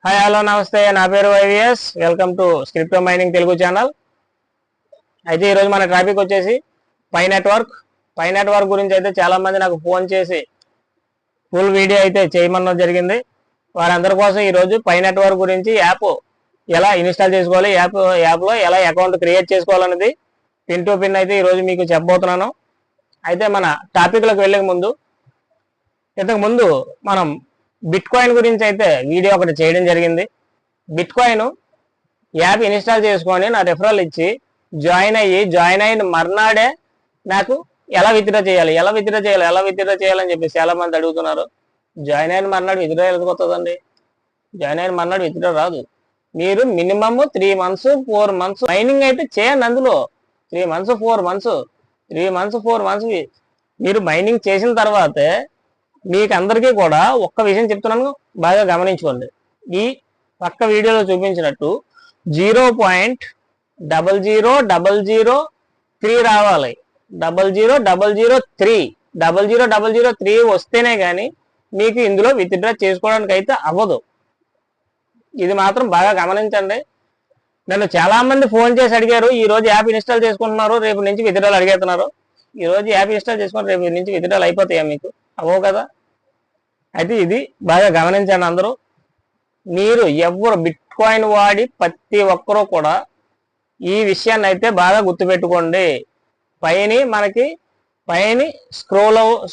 Hi hello నమస్తే నా పేరు YVS welcome to crypto mining Telugu channel. అయితే ఈరోజు మన టాపిక్ వచ్చేసి పై నెట్వర్క్ గురించి అయితే చాలా మంది నాకు ఫోన్ చేసి ఫుల్ వీడియో అయితే చేయమన్నది జరిగింది. వారందరి కోసం ఈరోజు పై నెట్వర్క్ గురించి యాప్ ఎలా ఇన్స్టాల్ చేసుకోవాలి, యాప్లో ఎలా అకౌంట్ క్రియేట్ చేసుకోవాలనేది పిన్ టు పిన్ అయితే ఈరోజు మీకు చెప్పబోతున్నాను. అయితే మన టాపిక్లోకి వెళ్ళే ముందు ఇంతకుముందు మనం బిట్ కాయిన్ గురించి అయితే వీడియో ఒకటి చేయడం జరిగింది. బిట్ కాయిన్ యాప్ ఇన్స్టాల్ చేసుకొని నా రెఫరల్ ఇచ్చి జాయిన్ అయిన మర్నాడే నాకు ఎలా విత్డ్రా చేయాలని చెప్పి చాలా మంది అడుగుతున్నారు. జాయిన్ అయిన మర్నాడు విత్డ్రా ఎందుకు వస్తుందండి? జాయిన్ అయిన మర్నాడు విత్డ్రా రాదు. మీరు మినిమమ్ 3 months 4 months మైనింగ్ అయితే చేయండి. అందులో 3 months 4 months మీరు మైనింగ్ చేసిన తర్వాతే మీకు అందరికీ కూడా ఒక్క విషయం చెప్తున్నాను, బాగా గమనించుకోండి. ఈ పక్క వీడియోలో చూపించినట్టు 0.00003 రావాలి. 0.003 వస్తేనే కానీ మీకు ఇందులో విత్డ్రా చేసుకోవడానికి అయితే అవ్వదు. ఇది మాత్రం బాగా గమనించండి. నన్ను చాలా మంది ఫోన్ చేసి అడిగారు, ఈ రోజు యాప్ ఇన్స్టాల్ చేసుకుంటున్నారు, రేపు నుంచి విత్డ్రాలు అడిగేస్తున్నారు. ఈ రోజు యాప్ ఇన్స్టాల్ చేసుకుని రేపు నుంచి విత్డ్రాలు అయిపోతాయా? మీకు అవ్వవు కదా. అయితే ఇది బాగా గమనించండి అందరూ. మీరు ఎవరు బిట్ కాయిన్ వాడి ప్రతి ఒక్కరూ కూడా ఈ విషయాన్ని అయితే బాగా గుర్తుపెట్టుకోండి. పైన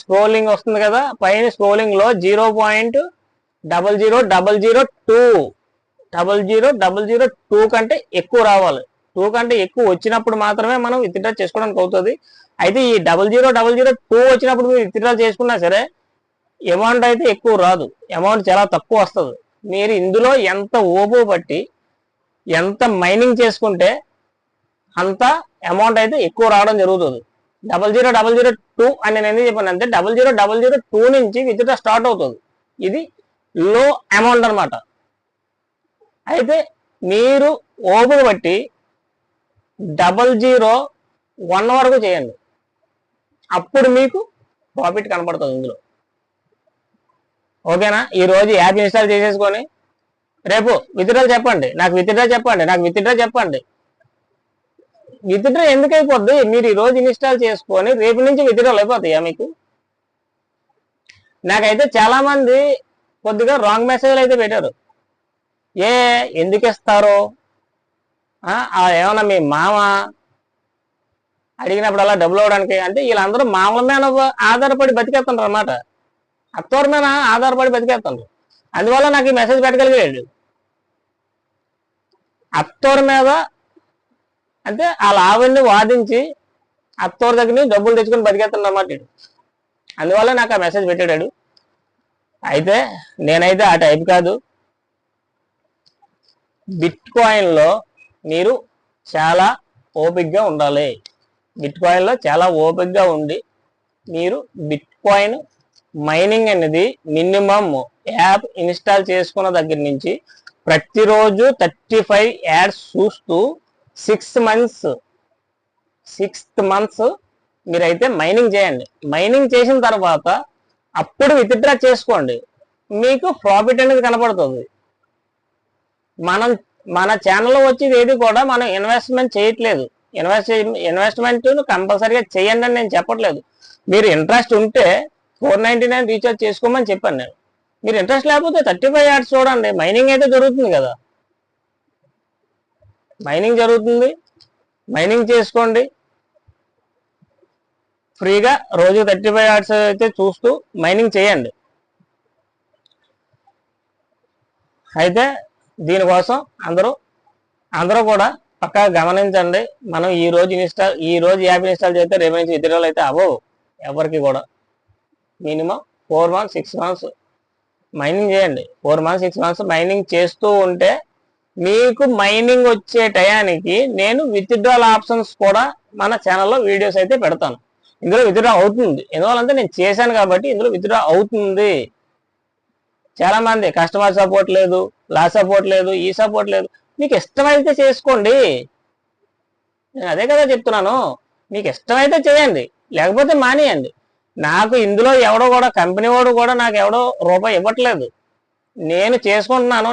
స్క్రోలింగ్ వస్తుంది కదా, పైన స్క్రోలింగ్ లో 0.00002 కంటే ఎక్కువ రావాలి. 2 కంటే ఎక్కువ వచ్చినప్పుడు మాత్రమే మనం విత్డ్రా చేసుకోవడానికి అవుతుంది. అయితే ఈ 0.002 వచ్చినప్పుడు మీరు విత్డ్రా చేసుకున్నా సరే అమౌంట్ అయితే ఎక్కువ రాదు, అమౌంట్ చాలా తక్కువ వస్తుంది. మీరు ఇందులో ఎంత ఓపు పట్టి ఎంత మైనింగ్ చేసుకుంటే అంత అమౌంట్ అయితే ఎక్కువ రావడం జరుగుతుంది. 0.002 అని నేను ఎందుకు చెప్పాను అంటే 0.002 నుంచి విత్డ్రా స్టార్ట్ అవుతుంది. ఇది లో అమౌంట్ అనమాట. అయితే మీరు ఓపు బట్టి 0.001 వరకు చేయండి, అప్పుడు మీకు ప్రాఫిట్ కనపడుతుంది ఇందులో. ఓకేనా? ఈ రోజు యాప్ ఇన్స్టాల్ చేసేసుకొని రేపు విత్డ్రా చెప్పండి, నాకు విత్డ్రా చెప్పండి. విత్డ్రా ఎందుకు అయిపోద్ది? మీరు ఈ రోజు ఇన్స్టాల్ చేసుకొని రేపు నుంచి విత్డ్రాలు అయిపోతాయా మీకు? నాకైతే చాలా మంది కొద్దిగా రాంగ్ మెసేజ్లు అయితే పెట్టారు. ఎందుకు ఇస్తారు? ఏమన్నా మీ మామ అడిగినప్పుడు అలా డబ్బులు అవ్వడానికి? అంటే వీళ్ళందరూ మామూలు మీద ఆధారపడి బతికేస్తున్నారు అన్నమాట, అత్తోర్ మీద ఆధారపడి బతికేస్తాను. అందువల్ల నాకు ఈ మెసేజ్ పెట్టగలిగాడు. అత్తోర్ మీద అంటే వాళ్ళ ఆవిడ్ని వాదించి అత్తోర్ దగ్గర నుంచి డబ్బులు తెచ్చుకొని బతికేస్తాను అన్నమాట. అందువల్ల నాకు ఆ మెసేజ్ పెట్టాడు. అయితే నేనైతే ఆ టైప్ కాదు. బిట్ కాయిన్లో మీరు చాలా ఓపిక్గా ఉండాలి. బిట్ కాయిన్లో చాలా ఓపిక్గా ఉండి మీరు బిట్ కాయిన్ మైనింగ్ అనేది మినిమం యాప్ ఇన్స్టాల్ చేసుకున్న దగ్గర నుంచి ప్రతిరోజు 35 యాడ్స్ చూస్తూ 6 months మీరైతే మైనింగ్ చేయండి. మైనింగ్ చేసిన తర్వాత అప్పుడు విత్డ్రా చేసుకోండి, మీకు ప్రాఫిట్ అనేది కనపడుతుంది. మన ఛానల్లో వచ్చేది ఏది కూడా మనం ఇన్వెస్ట్మెంట్ చేయట్లేదు. ఇన్వెస్ట్మెంట్ కంపల్సరీగా చేయండి అని నేను చెప్పట్లేదు. మీరు ఇంట్రెస్ట్ ఉంటే 499 రీఛార్జ్ చేసుకోమని చెప్పాను నేను. మీరు ఇంట్రెస్ట్ లేకపోతే 35 యాడ్స్ చూడండి. మైనింగ్ అయితే జరుగుతుంది కదా, మైనింగ్ చేసుకోండి ఫ్రీగా. రోజు 35 యాడ్స్ అయితే చూస్తూ మైనింగ్ చేయండి. అయితే దీనికోసం అందరూ కూడా పక్కా గమనించండి. మనం ఈ రోజు యాప్ ఇన్స్టాల్ చేస్తే రేపు నుంచి విత్డ్రాలు అయితే అవ్వవు ఎవరికి కూడా. మినిమం 4 months 6 months మైనింగ్ చేయండి. 4 months 6 months మైనింగ్ చేస్తూ ఉంటే మీకు మైనింగ్ వచ్చే టయానికి నేను విత్డ్రాల్ ఆప్షన్స్ కూడా మన ఛానల్లో వీడియోస్ అయితే పెడతాను. ఇందులో విత్డ్రా అవుతుంది, ఎందువల్లంటే నేను చేశాను కాబట్టి ఇందులో విత్డ్రా అవుతుంది. చాలా మంది కస్టమర్ సపోర్ట్ లేదు, లా సపోర్ట్ లేదు, ఈ సపోర్ట్ లేదు. మీకు ఇష్టమైతే చేసుకోండి, నేను అదే కదా చెప్తున్నాను. మీకు ఇష్టమైతే చేయండి, లేకపోతే మానేయండి. నాకు ఇందులో ఎవడో కూడా కంపెనీ వాడు కూడా నాకు ఎవడో రూపాయి ఇవ్వట్లేదు. నేను చేసుకుంటున్నాను,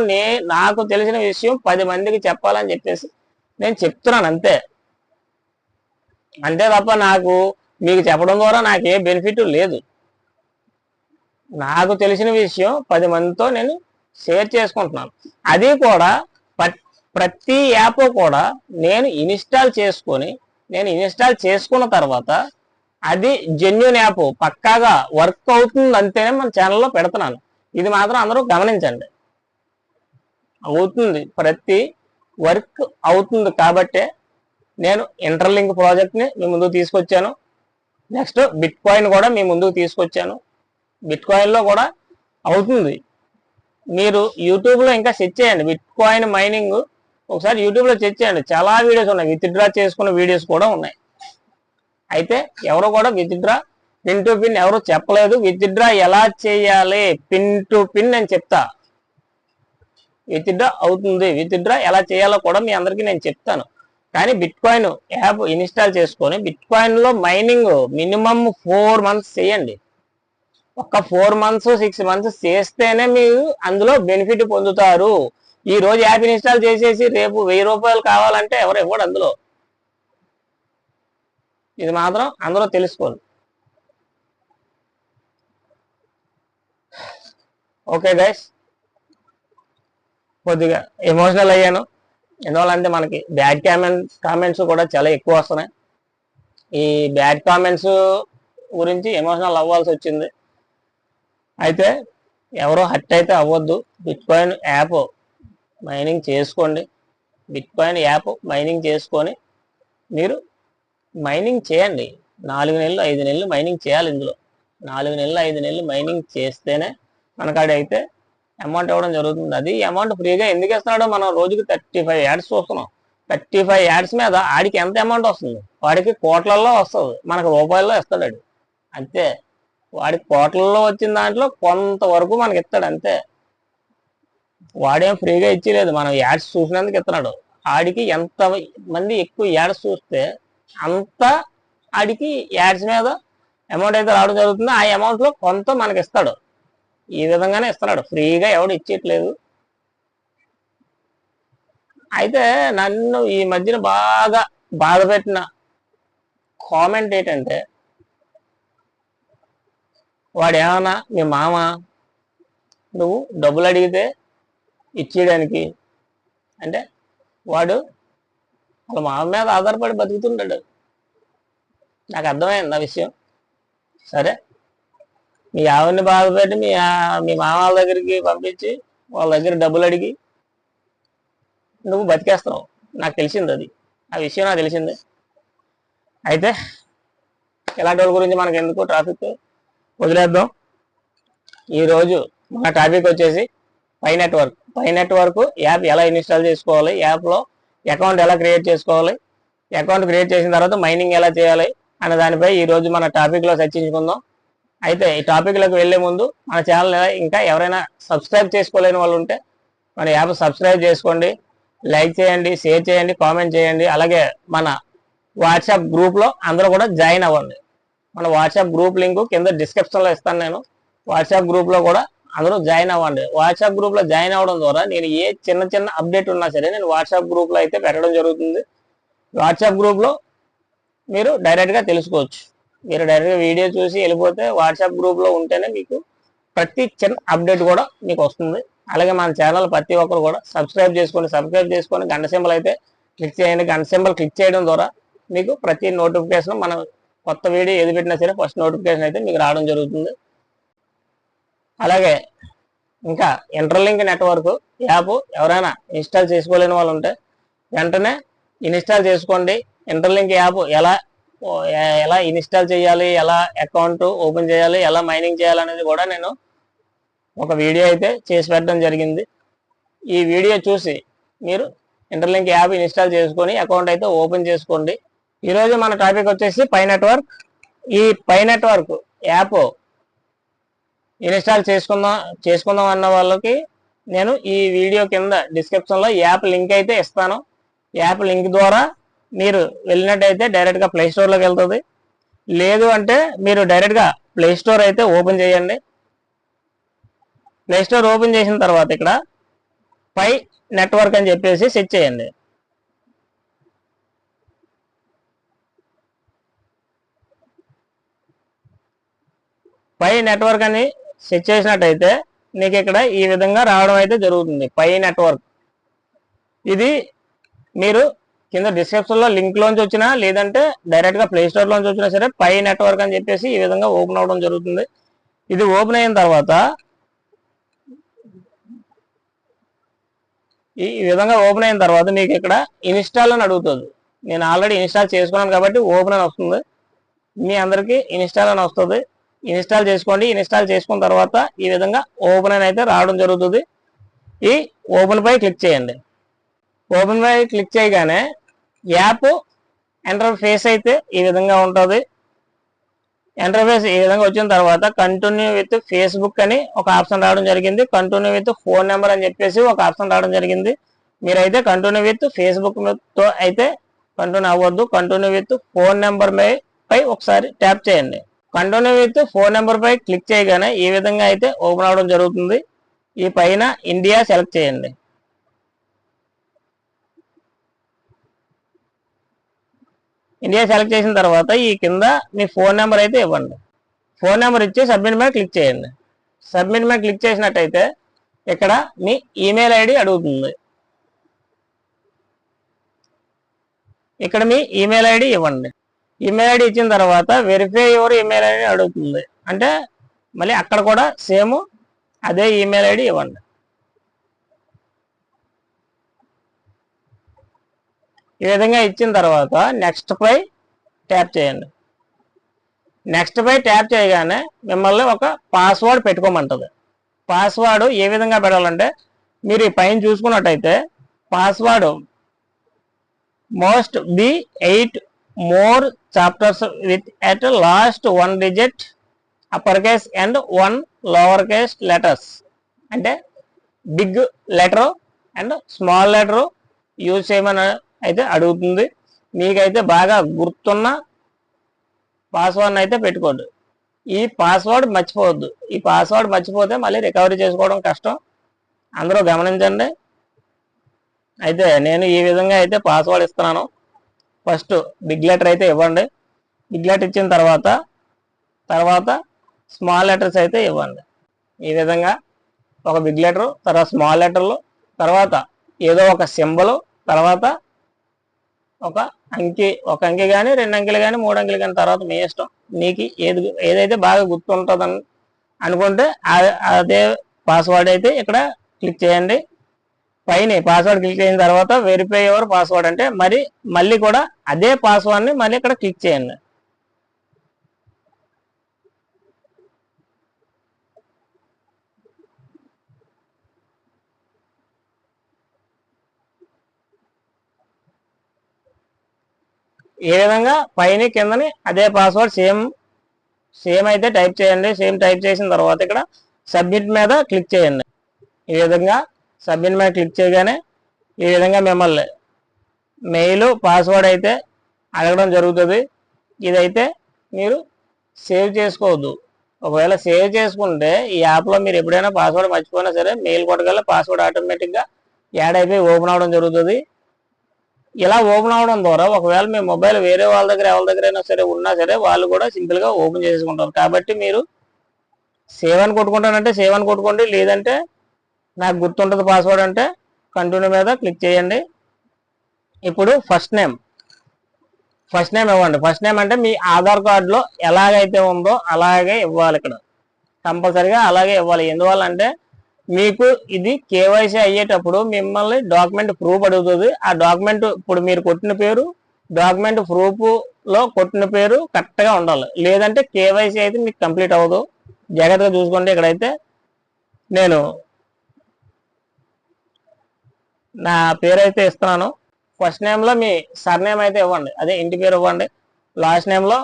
నాకు తెలిసిన విషయం 10 మందికి చెప్పాలని చెప్పేసి నేను చెప్తున్నాను అంతే. అంతే తప్ప నాకు మీకు చెప్పడం ద్వారా నాకు ఏ బెనిఫిట్ లేదు. నాకు తెలిసిన విషయం 10 మందితో నేను షేర్ చేసుకుంటున్నాను. అది కూడా ప్రతి యాప్ కూడా నేను ఇన్స్టాల్ చేసుకున్న తర్వాత అది జెన్యూన్ యాప్, పక్కాగా వర్క్ అవుతుంది అంటేనే మన ఛానల్లో పెడుతున్నాను. ఇది మాత్రం అందరూ గమనించండి. అవుతుంది, ప్రతి వర్క్ అవుతుంది కాబట్టే నేను ఇంటర్లింక్ ప్రాజెక్ట్ని మీ ముందుకు తీసుకొచ్చాను. నెక్స్ట్ బిట్ కాయిన్ కూడా మీ ముందుకు తీసుకొచ్చాను. బిట్ కాయిన్లో కూడా అవుతుంది. మీరు యూట్యూబ్లో ఇంకా సెర్చ్ చేయండి, బిట్ కాయిన్ మైనింగ్ ఒకసారి యూట్యూబ్లో సెర్చ్ చేయండి. చాలా వీడియోస్ ఉన్నాయి, విత్డ్రా చేసుకున్న వీడియోస్ కూడా ఉన్నాయి. అయితే ఎవరు కూడా విత్డ్రా పిన్ టు పిన్ ఎవరు చెప్పలేదు. విత్డ్రా ఎలా చేయాలి పిన్ టు పిన్ నేను చెప్తా. విత్డ్రా అవుతుంది, విత్డ్రా ఎలా చేయాలో కూడా మీ అందరికీ నేను చెప్తాను. కానీ బిట్ కాయిన్ యాప్ ఇన్స్టాల్ చేసుకొని బిట్ కాయిన్లో మైనింగ్ మినిమం 4 months చేయండి. ఒక 4 months 6 months చేస్తేనే మీరు అందులో బెనిఫిట్ పొందుతారు. ఈ రోజు యాప్ ఇన్స్టాల్ చేసేసి రేపు 1000 రూపాయలు కావాలంటే ఎవరు ఇవ్వడు అందులో. ఇది మాత్రం అందరూ తెలుసుకోండి. ఓకే గైస్, కొద్దిగా ఎమోషనల్ అయ్యాను. ఎందువల్లంటే మనకి బ్యాడ్ కామెంట్స్ కూడా చాలా ఎక్కువ వస్తున్నాయి. ఈ బ్యాడ్ కామెంట్స్ గురించి ఎమోషనల్ అవ్వాల్సి వచ్చింది. అయితే ఎవరో హర్ట్ అయితే అవ్వద్దు. బిట్ కాయిన్ యాప్ మైనింగ్ చేసుకోండి. బిట్ కాయిన్ యాప్ మైనింగ్ చేసుకొని మీరు మైనింగ్ చేయండి. 4 నెలలు 5 నెలలు మైనింగ్ చేయాలి. ఇందులో 4 నెలలు 5 నెలలు మైనింగ్ చేస్తేనే మనకాడైతే అమౌంట్ ఇవ్వడం జరుగుతుంది. అది అమౌంట్ ఫ్రీగా ఎందుకు ఇస్తున్నాడో మనం రోజుకి 35 యాడ్స్ చూస్తున్నాం. 35 యాడ్స్ మీద ఆడికి ఎంత అమౌంట్ వస్తుంది? వాడికి కోట్లల్లో వస్తుంది, మనకు రూపాయల్లో ఇస్తాడు ఆడు. అంతే, వాడికి కోట్లలో వచ్చిన దాంట్లో కొంతవరకు మనకి ఇస్తాడు అంతే. వాడేం ఫ్రీగా ఇచ్చేలేదు, మనం యాడ్స్ చూసినందుకు ఇస్తున్నాడు. ఆడికి ఎంత మంది ఎక్కువ యాడ్స్ చూస్తే అంత ఆడికి యాడ్స్ మీద అమౌంట్ అయితే రావడం జరుగుతుంది. ఆ అమౌంట్లో కొంత మనకి ఇస్తాడు. ఈ విధంగానే ఇస్తున్నాడు, ఫ్రీగా ఎవడు ఇచ్చేయట్లేదు. అయితే నన్ను ఈ మధ్యన బాగా బాధ పెట్టిన కామెంట్ ఏంటంటే, వాడు ఏమన్నా మీ మామ నువ్వు డబ్బులు అడిగితే ఇచ్చేయడానికి అంటే వాడు వాళ్ళ మామ మీద ఆధారపడి బతుకుతుంటాడు. నాకు అర్థమైంది ఆ విషయం. సరే, మీ ఆవిడని బాధపెట్టి మీ మామ వాళ్ళ దగ్గరికి పంపించి వాళ్ళ దగ్గర డబ్బులు అడిగి నువ్వు బతికేస్తున్నావు. నాకు తెలిసింది అది, ఆ విషయం నాకు తెలిసింది. అయితే ఇలాంటి వాళ్ళ గురించి మనకు ఎందుకు, ట్రాఫిక్ వదిలేద్దాం. ఈరోజు మన టాపిక్ వచ్చేసి పై నెట్వర్క్ యాప్ ఎలా ఇన్స్టాల్ చేసుకోవాలి, యాప్లో అకౌంట్ ఎలా క్రియేట్ చేసుకోవాలి, అకౌంట్ క్రియేట్ చేసిన తర్వాత మైనింగ్ ఎలా చేయాలి అనే దానిపై ఈరోజు మన టాపిక్లో చర్చించుకుందాం. అయితే ఈ టాపిక్లోకి వెళ్లే ముందు మన ఛానల్ ఇంకా ఎవరైనా సబ్స్క్రైబ్ చేసుకోలేని వాళ్ళు ఉంటే మన యాప్ సబ్స్క్రైబ్ చేసుకోండి, లైక్ చేయండి, షేర్ చేయండి, కామెంట్ చేయండి. అలాగే మన వాట్సాప్ గ్రూప్లో అందరూ కూడా జాయిన్ అవ్వండి. మన వాట్సాప్ గ్రూప్ లింక్ కింద డిస్క్రిప్షన్లో ఇస్తాను నేను. వాట్సాప్ గ్రూప్లో కూడా అందరూ జాయిన్ అవ్వండి. వాట్సాప్ గ్రూప్లో జాయిన్ అవ్వడం ద్వారా నేను ఏ చిన్న అప్డేట్ ఉన్నా సరే నేను వాట్సాప్ గ్రూప్లో అయితే పెట్టడం జరుగుతుంది. వాట్సాప్ గ్రూప్లో మీరు డైరెక్ట్గా తెలుసుకోవచ్చు. మీరు డైరెక్ట్గా వీడియో చూసి వెళ్ళిపోతే వాట్సాప్ గ్రూప్లో ఉంటేనే మీకు ప్రతి చిన్న అప్డేట్ కూడా మీకు వస్తుంది. అలాగే మన ఛానల్ ప్రతి ఒక్కరు కూడా సబ్స్క్రైబ్ చేసుకొని గంట సింబల్ అయితే క్లిక్ చేయండి. గంట సింబల్ క్లిక్ చేయడం ద్వారా మీకు ప్రతి నోటిఫికేషన్, మనం కొత్త వీడియో ఏది పెట్టినా సరే ఫస్ట్ నోటిఫికేషన్ అయితే మీకు రావడం జరుగుతుంది. అలాగే ఇంకా ఇంటర్లింక్ నెట్వర్క్ యాప్ ఎవరైనా ఇన్స్టాల్ చేసుకోలేని వాళ్ళు ఉంటే వెంటనే ఇన్స్టాల్ చేసుకోండి. ఇంటర్లింక్ యాప్ ఎలా ఇన్స్టాల్ చేయాలి, ఎలా అకౌంట్ ఓపెన్ చేయాలి, ఎలా మైనింగ్ చేయాలి అనేది కూడా నేను ఒక వీడియో అయితే చేసి పెట్టడం జరిగింది. ఈ వీడియో చూసి మీరు ఇంటర్లింక్ యాప్ ఇన్స్టాల్ చేసుకొని అకౌంట్ అయితే ఓపెన్ చేసుకోండి. ఈరోజు మన టాపిక్ వచ్చేసి పై నెట్వర్క్. ఈ పై నెట్వర్క్ యాప్ ఇన్స్టాల్ చేసుకుందాం అన్న వాళ్ళకి నేను ఈ వీడియో కింద డిస్క్రిప్షన్లో యాప్ లింక్ అయితే ఇస్తాను. యాప్ లింక్ ద్వారా మీరు వెళ్ళినట్టయితే డైరెక్ట్గా ప్లే స్టోర్లోకి వెళ్తుంది. లేదు అంటే మీరు డైరెక్ట్గా ప్లే స్టోర్ అయితే ఓపెన్ చేయండి. ప్లే స్టోర్ ఓపెన్ చేసిన తర్వాత ఇక్కడ పై నెట్వర్క్ అని చెప్పేసి సెట్ చేయండి. పై నెట్వర్క్ అని సెట్ చేసినట్టయితే నీకు ఇక్కడ ఈ విధంగా రావడం అయితే జరుగుతుంది. పై నెట్వర్క్ ఇది మీరు కింద డిస్క్రిప్షన్లో లింక్ లోంచి వచ్చినా లేదంటే డైరెక్ట్గా ప్లే స్టోర్ లోంచి వచ్చినా సరే పై నెట్వర్క్ అని చెప్పేసి ఈ విధంగా ఓపెన్ అవడం జరుగుతుంది. ఇది ఓపెన్ అయిన తర్వాత ఈ విధంగా ఓపెన్ అయిన తర్వాత మీకు ఇక్కడ ఇన్స్టాల్ అని అడుగుతుంది. నేను ఆల్రెడీ ఇన్స్టాల్ చేసుకున్నాను కాబట్టి ఓపెన్ అని వస్తుంది. మీ అందరికీ ఇన్స్టాల్ అని వస్తుంది. ఇన్స్టాల్ చేసుకోండి. ఇన్స్టాల్ చేసుకున్న తర్వాత ఈ విధంగా ఓపెన్ అని అయితే రావడం జరుగుతుంది. ఈ ఓపెన్ పై క్లిక్ చేయండి. ఓపెన్ పై క్లిక్ చేయగానే యాప్ ఇంటర్ఫేస్ అయితే ఈ విధంగా ఉంటుంది. ఇంటర్ఫేస్ ఈ విధంగా వచ్చిన తర్వాత కంటిన్యూ విత్ ఫేస్బుక్ అని ఒక ఆప్షన్ రావడం జరిగింది. కంటిన్యూ విత్ ఫోన్ నెంబర్ అని చెప్పేసి ఒక ఆప్షన్ రావడం జరిగింది. మీరైతే కంటిన్యూ విత్ ఫేస్బుక్ తో అయితే కంటిన్యూ అవ్వద్దు. కంటిన్యూ విత్ ఫోన్ నెంబర్ పై ఒకసారి ట్యాప్ చేయండి. కంటిన్యూ విత్ ఫోన్ నెంబర్ పై క్లిక్ చేయగానే ఈ విధంగా అయితే ఓపెన్ అవడం జరుగుతుంది. ఈ పైన ఇండియా సెలెక్ట్ చేయండి. ఇండియా సెలెక్ట్ చేసిన తర్వాత ఈ కింద మీ ఫోన్ నెంబర్ అయితే ఇవ్వండి. ఫోన్ నెంబర్ ఇచ్చి సబ్మిట్ మీద క్లిక్ చేయండి. సబ్మిట్ మీద క్లిక్ చేసినట్టయితే ఇక్కడ మీ ఈమెయిల్ ఐడి అడుగుతుంది. ఇక్కడ మీ ఈమెయిల్ ఐడి ఇవ్వండి. ఈమెయిల్ ఐడి ఇచ్చిన తర్వాత వెరిఫై యువర్ ఈమెయిల్ ఐడి అడుగుతుంది. అంటే మళ్ళీ అక్కడ కూడా సేమ్ అదే ఈమెయిల్ ఐడి ఇవ్వండి. ఈ విధంగా ఇచ్చిన తర్వాత నెక్స్ట్ పై ట్యాప్ చేయండి. నెక్స్ట్ పై ట్యాప్ చేయగానే మిమ్మల్ని ఒక పాస్వర్డ్ పెట్టుకోమంటుంది. పాస్వర్డ్ ఏ విధంగా పెట్టాలంటే మీరు ఈ పైన చూసుకున్నట్టయితే password must be 8 more chapters with at last 1 digit uppercase and 1 lowercase letters. అంటే big letter and small letter use చేయమని అయితే అడుగుతుంది. మీకైతే బాగా గుర్తున్న పాస్వర్డ్ అయితే పెట్టుకోండి. ఈ పాస్వర్డ్ మర్చిపోవద్దు. ఈ పాస్వర్డ్ మర్చిపోతే మళ్ళీ రికవరీ చేసుకోవడం కష్టం. అందరూ గమనించండి. అయితే నేను ఈ విధంగా అయితే పాస్వర్డ్ ఇస్తున్నాను. ఫస్ట్ బిగ్ లెటర్ అయితే ఇవ్వండి. బిగ్ లెటర్ ఇచ్చిన తర్వాత స్మాల్ లెటర్స్ అయితే ఇవ్వండి. ఈ విధంగా ఒక బిగ్ లెటర్, తర్వాత స్మాల్ లెటర్లు, తర్వాత ఏదో ఒక సింబల్, తర్వాత ఒక అంకి కానీ 2 అంకెలు కానీ 3 అంకెలు కానీ, తర్వాత మీ ఇష్టం. మీకు ఏదైతే బాగా గుర్తుంటుందని అనుకుంటే అదే పాస్వర్డ్ అయితే ఇక్కడ క్లిక్ చేయండి. పైన పాస్వర్డ్ క్లిక్ చేసిన తర్వాత వెరిఫై యువర్ పాస్వర్డ్ అంటే మళ్ళీ కూడా అదే పాస్వర్డ్ని మళ్ళీ ఇక్కడ క్లిక్ చేయండి. ఏ విధంగా పైన కిందని అదే పాస్వర్డ్ సేమ్ అయితే టైప్ చేయండి. సేమ్ టైప్ చేసిన తర్వాత ఇక్కడ సబ్మిట్ మీద క్లిక్ చేయండి. ఈ విధంగా సబ్మిట్ మీద క్లిక్ చేయగానే ఈ విధంగా మిమ్మల్ని మెయిల్ పాస్వర్డ్ అయితే అడగడం జరుగుతుంది. ఇదైతే మీరు సేవ్ చేసుకోవద్దు. ఒకవేళ సేవ్ చేసుకుంటే ఈ యాప్లో మీరు ఎప్పుడైనా పాస్వర్డ్ మర్చిపోయినా సరే మెయిల్ కొట్టగల పాస్వర్డ్ ఆటోమేటిక్గా యాడ్ అయిపోయి ఓపెన్ అవడం జరుగుతుంది. ఇలా ఓపెన్ అవడం ద్వారా ఒకవేళ మీ మొబైల్ వేరే వాళ్ళ దగ్గర ఎవరి దగ్గరైనా సరే ఉన్నా సరే వాళ్ళు కూడా సింపుల్గా ఓపెన్ చేసుకుంటారు. కాబట్టి మీరు సేవ్ అని కొట్టుకుంటానంటే సేవ్ అని కొట్టుకోండి. లేదంటే నాకు గుర్తుంటుంది పాస్వర్డ్ అంటే కంటిన్యూ మీద క్లిక్ చేయండి. ఇప్పుడు ఫస్ట్ నేమ్ ఇవ్వండి. ఫస్ట్ నేమ్ అంటే మీ ఆధార్ కార్డులో ఎలాగైతే ఉందో అలాగే ఇవ్వాలి. ఇక్కడ కంపల్సరిగా అలాగే ఇవ్వాలి. ఎందువల్ల అంటే మీకు ఇది కేవైసీ అయ్యేటప్పుడు మిమ్మల్ని డాక్యుమెంట్ ప్రూఫ్ అడుగుతుంది. ఆ డాక్యుమెంట్ ఇప్పుడు మీరు కొట్టిన పేరు డాక్యుమెంట్ ప్రూఫ్లో కొట్టిన పేరు కరెక్ట్గా ఉండాలి. లేదంటే కేవైసీ అయితే మీకు కంప్లీట్ అవ్వదు. జాగ్రత్తగా చూసుకోండి. ఇక్కడైతే నేను నా పేరు అయితే ఇస్తున్నాను. ఫస్ట్ నేమ్లో మీ సర్నేమ్ అయితే ఇవ్వండి. అదే ఇంటి పేరు ఇవ్వండి. లాస్ట్ నేమ్లో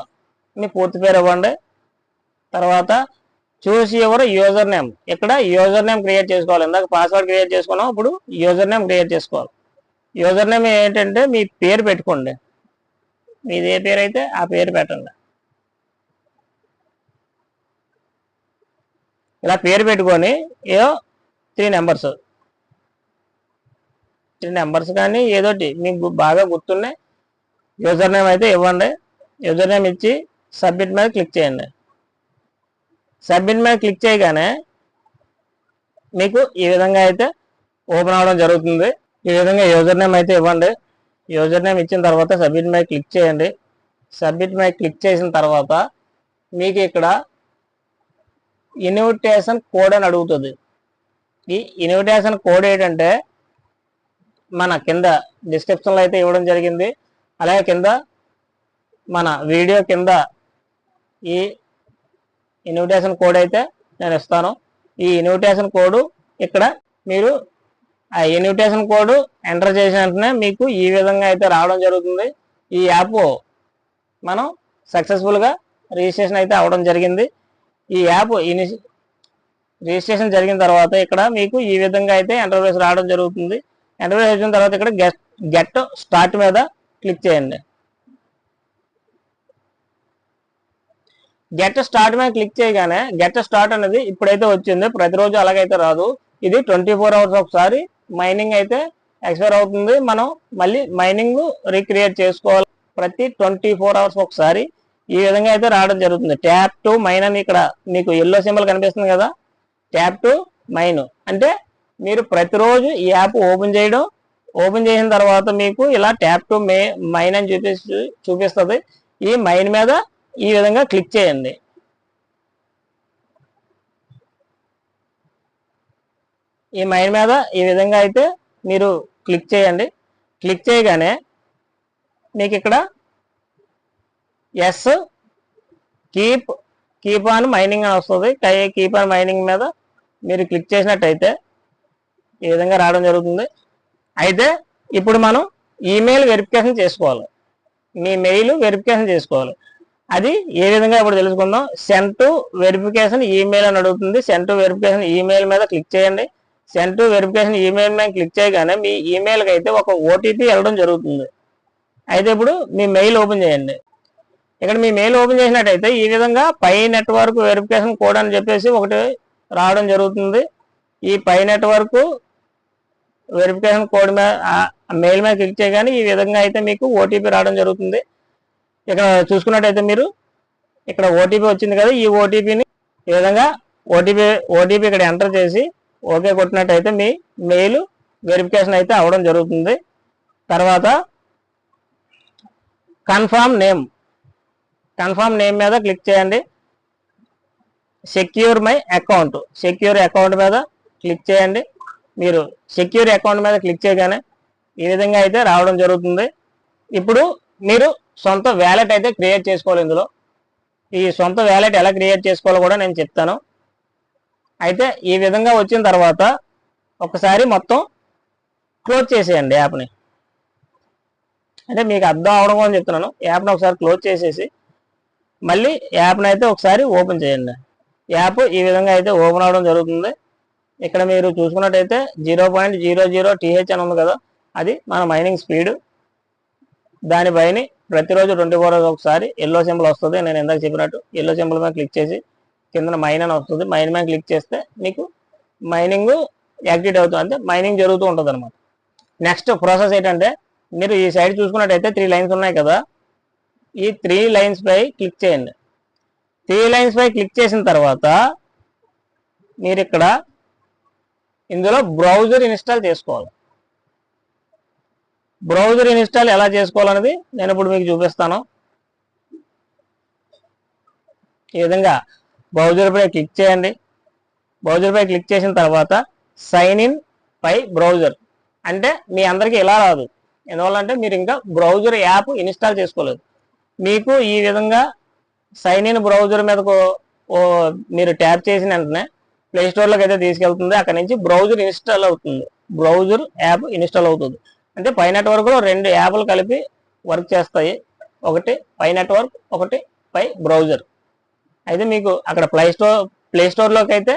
మీ పూర్తి పేరు ఇవ్వండి. తర్వాత చూస్ యువర్ యూజర్ నేమ్. ఇక్కడ యూజర్ నేమ్ క్రియేట్ చేసుకోవాలి. ఇందాక పాస్వర్డ్ క్రియేట్ చేసుకున్నాం. ఇప్పుడు యూజర్ నేమ్ క్రియేట్ చేసుకోవాలి. యూజర్ నేమ్ ఏంటంటే మీ పేరు పెట్టుకోండి. మీది ఏ పేరు అయితే ఆ పేరు పెట్టండి. ఇలా పేరు పెట్టుకొని ఏదో 3 నెంబర్స్ కానీ ఏదోటి మీకు బాగా గుర్తున్నాయి యూజర్ నేమ్ అయితే ఇవ్వండి. యూజర్ నేమ్ ఇచ్చి సబ్మిట్ మీద క్లిక్ చేయండి. సబ్మిట్ మీద క్లిక్ చేయగానే మీకు ఈ విధంగా అయితే ఓపెన్ అవ్వడం జరుగుతుంది. ఈ విధంగా యూజర్ నేమ్ అయితే ఇవ్వండి. యూజర్ నేమ్ ఇచ్చిన తర్వాత సబ్మిట్ మీద క్లిక్ చేయండి. సబ్మిట్ మీద క్లిక్ చేసిన తర్వాత మీకు ఇక్కడ ఇన్విటేషన్ కోడ్ అని అడుగుతుంది. ఈ ఇన్విటేషన్ కోడ్ ఏంటంటే మన కింద డిస్క్రిప్షన్లో అయితే ఇవ్వడం జరిగింది. అలాగే కింద మన వీడియో కింద ఈ ఇన్విటేషన్ కోడ్ అయితే నేను ఇస్తాను. ఈ ఇన్విటేషన్ కోడ్ ఇక్కడ మీరు ఆ ఇన్విటేషన్ కోడ్ ఎంటర్ చేసిన వెంటనే మీకు ఈ విధంగా అయితే రావడం జరుగుతుంది. ఈ యాప్ మనం సక్సెస్ఫుల్గా రిజిస్ట్రేషన్ అయితే అవ్వడం జరిగింది. ఈ యాప్ రిజిస్ట్రేషన్ జరిగిన తర్వాత ఇక్కడ మీకు ఈ విధంగా అయితే ఇంటర్ఫేస్ రావడం జరుగుతుంది. ఇంటర్ఫేస్ వచ్చిన తర్వాత ఇక్కడ గెట్ స్టార్ట్ మీద క్లిక్ చేయండి. గెట్ స్టార్ట్ మీద క్లిక్ చేయగానే గెట్ స్టార్ట్ అనేది ఇప్పుడైతే వచ్చింది. ప్రతిరోజు అలాగైతే రాదు. ఇది 24 అవర్స్ ఒకసారి మైనింగ్ అయితే ఎక్స్పైర్ అవుతుంది. మనం మళ్ళీ మైనింగ్ రీక్రియేట్ చేసుకోవాలి. ప్రతి 24 అవర్స్ ఒకసారి ఈ విధంగా అయితే రావడం జరుగుతుంది. ట్యాప్ టు మైన్ అని ఇక్కడ మీకు ఎల్లో సింబల్ కనిపిస్తుంది కదా, ట్యాప్ టు మైన్ అంటే మీరు ప్రతిరోజు ఈ యాప్ ఓపెన్ చేయడం, ఓపెన్ చేసిన తర్వాత మీకు ఇలా ట్యాప్ టు మైన్ అని చూపిస్తుంది. ఈ మైన్ మీద ఈ విధంగా క్లిక్ చేయండి. ఈ మైన్ మీద ఈ విధంగా అయితే మీరు క్లిక్ చేయండి. క్లిక్ చేయగానే మీకు ఇక్కడ ఎస్ కీప్ ఆన్ మైనింగ్ అని వస్తుంది. కీప్ ఆన్ మైనింగ్ మీద మీరు క్లిక్ చేసినట్టయితే ఈ విధంగా రావడం జరుగుతుంది. అయితే ఇప్పుడు మనం ఈమెయిల్ వెరిఫికేషన్ చేసుకోవాలి. మీ మెయిల్ వెరిఫికేషన్ చేసుకోవాలి. అది ఏ విధంగా ఇప్పుడు తెలుసుకుందాం. సెండ్ టు వెరిఫికేషన్ ఈమెయిల్ అని అడుగుతుంది. సెండ్ టు వెరిఫికేషన్ ఈమెయిల్ మీద క్లిక్ చేయండి. సెండ్ టు వెరిఫికేషన్ ఈమెయిల్ మీద క్లిక్ చేయగానే మీ ఈమెయిల్కి అయితే ఒక ఓటీపీ వెళ్ళడం జరుగుతుంది. అయితే ఇప్పుడు మీ మెయిల్ ఓపెన్ చేయండి. ఇక్కడ మీ మెయిల్ ఓపెన్ చేసినట్టయితే ఈ విధంగా పై నెట్వర్క్ వెరిఫికేషన్ కోడ్ అని చెప్పేసి ఒకటి రావడం జరుగుతుంది. ఈ పై నెట్వర్క్ వెరిఫికేషన్ కోడ్ మీద మెయిల్ మీద క్లిక్ చేయగానే ఈ విధంగా అయితే మీకు ఓటీపీ రావడం జరుగుతుంది. ఇక్కడ చూసుకున్నట్టయితే మీరు ఇక్కడ ఓటీపీ వచ్చింది కదా, ఈ ఓటీపీని ఈ విధంగా ఓటీపీ ఇక్కడ ఎంటర్ చేసి ఓకే కొట్టినట్టయితే మీ మెయిల్ వెరిఫికేషన్ అయితే అవ్వడం జరుగుతుంది. తర్వాత కన్ఫర్మ్ నేమ్ మీద క్లిక్ చేయండి. సెక్యూర్ మై అకౌంట్ మీద క్లిక్ చేయండి. మీరు సెక్యూర్ అకౌంట్ మీద క్లిక్ చేయగానే ఈ విధంగా అయితే రావడం జరుగుతుంది. ఇప్పుడు మీరు సొంత వ్యాలెట్ అయితే క్రియేట్ చేసుకోవాలి. ఇందులో ఈ సొంత వ్యాలెట్ ఎలా క్రియేట్ చేసుకోవాలో కూడా నేను చెప్తాను. అయితే ఈ విధంగా వచ్చిన తర్వాత ఒకసారి మొత్తం క్లోజ్ చేసేయండి యాప్ని. అంటే మీకు అర్థం అవడం అని చెప్తున్నాను. యాప్ని ఒకసారి క్లోజ్ చేసేసి మళ్ళీ యాప్ని అయితే ఒకసారి ఓపెన్ చేయండి. యాప్ ఈ విధంగా అయితే ఓపెన్ అవడం జరుగుతుంది. ఇక్కడ మీరు చూసుకున్నట్టయితే 0.00 TH అని ఉంది కదా, అది మన మైనింగ్ స్పీడ్. దానిపైన ప్రతిరోజు 24 అవర్స్ ఒకసారి ఎల్లో సింబల్ వస్తుంది. నేను ఇందాక చెప్పినట్టు ఎల్లో సింబల్ మీద క్లిక్ చేసి కింద మైన్ అని వస్తుంది. మైన్ మీద క్లిక్ చేస్తే మీకు మైనింగ్ యాక్టివేట్ అవుతుంది, అంటే మైనింగ్ జరుగుతూ ఉంటుంది అనమాట. నెక్స్ట్ ప్రాసెస్ ఏంటంటే మీరు ఈ సైడ్ చూసుకున్నట్టయితే 3 లైన్స్ ఉన్నాయి కదా, ఈ 3 లైన్స్ పై క్లిక్ చేయండి. 3 లైన్స్ పై క్లిక్ చేసిన తర్వాత మీరు ఇక్కడ ఇందులో బ్రౌజర్ ఇన్స్టాల్ చేసుకోవాలి. బ్రౌజర్ ఇన్స్టాల్ ఎలా చేసుకోవాలనేది నేను ఇప్పుడు మీకు చూపిస్తాను. ఈ విధంగా బ్రౌజర్ పై క్లిక్ చేయండి. బ్రౌజర్ పై క్లిక్ చేసిన తర్వాత సైన్ ఇన్ పై బ్రౌజర్ అంటే మీ అందరికీ ఇలా రాదు. ఎందువల్లంటే మీరు ఇంకా బ్రౌజర్ యాప్ ఇన్స్టాల్ చేసుకోలేదు. మీకు ఈ విధంగా సైన్ ఇన్ బ్రౌజర్ మీద మీరు ట్యాప్ చేసిన వెంటనే ప్లే స్టోర్లోకి అయితే తీసుకెళ్తుంది. అక్కడ నుంచి బ్రౌజర్ ఇన్స్టాల్ అవుతుంది, బ్రౌజర్ యాప్ ఇన్స్టాల్ అవుతుంది. అంటే పై నెట్వర్క్లో 2 యాప్లు కలిపి వర్క్ చేస్తాయి. ఒకటి పై నెట్వర్క్, ఒకటి పై బ్రౌజర్. అయితే మీకు అక్కడ ప్లే స్టోర్లోకి అయితే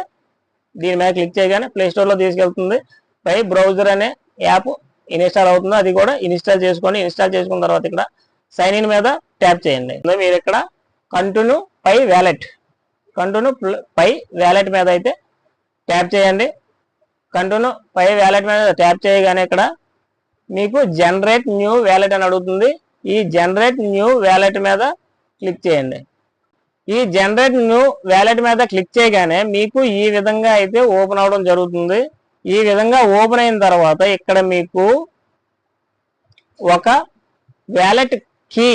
దీని మీద క్లిక్ చేయగానే ప్లే స్టోర్లో తీసుకెళ్తుంది. పై బ్రౌజర్ అనే యాప్ ఇన్స్టాల్ అవుతుంది. అది కూడా ఇన్స్టాల్ చేసుకున్న తర్వాత ఇక్కడ సైన్ ఇన్ మీద ట్యాప్ చేయండి. మీరు ఇక్కడ కంటిన్యూ పై కంటిన్యూ పై వ్యాలెట్ మీద అయితే ట్యాప్ చేయండి. కంటిన్యూ పై వ్యాలెట్ మీద ట్యాప్ చేయగానే ఇక్కడ మీకు జనరేట్ న్యూ వ్యాలెట్ అని అడుగుతుంది. ఈ జనరేట్ న్యూ వ్యాలెట్ మీద క్లిక్ చేయండి. ఈ జనరేట్ న్యూ వ్యాలెట్ మీద క్లిక్ చేయగానే మీకు ఈ విధంగా అయితే ఓపెన్ అవడం జరుగుతుంది. ఈ విధంగా ఓపెన్ అయిన తర్వాత ఇక్కడ మీకు ఒక వ్యాలెట్ కీ,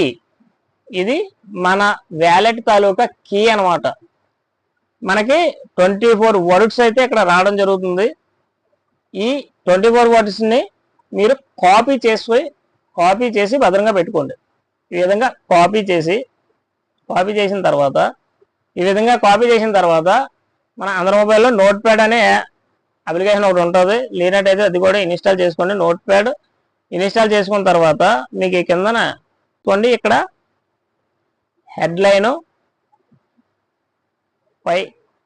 ఇది మన వ్యాలెట్ తాలూకా కీ అనమాట. మనకి 24 వర్డ్స్ అయితే ఇక్కడ రావడం జరుగుతుంది. ఈ 24 వర్డ్స్ని మీరు కాపీ చేసి భద్రంగా పెట్టుకోండి. ఈ విధంగా కాపీ చేసిన తర్వాత మన అందరి మొబైల్లో నోట్ ప్యాడ్ అనే అప్లికేషన్ ఒకటి ఉంటుంది. లేనట్టయితే అది కూడా ఇన్స్టాల్ చేసుకోండి. నోట్ ప్యాడ్ ఇన్స్టాల్ చేసుకున్న తర్వాత మీకు ఈ కిందన చూడండి, ఇక్కడ హెడ్లైను పై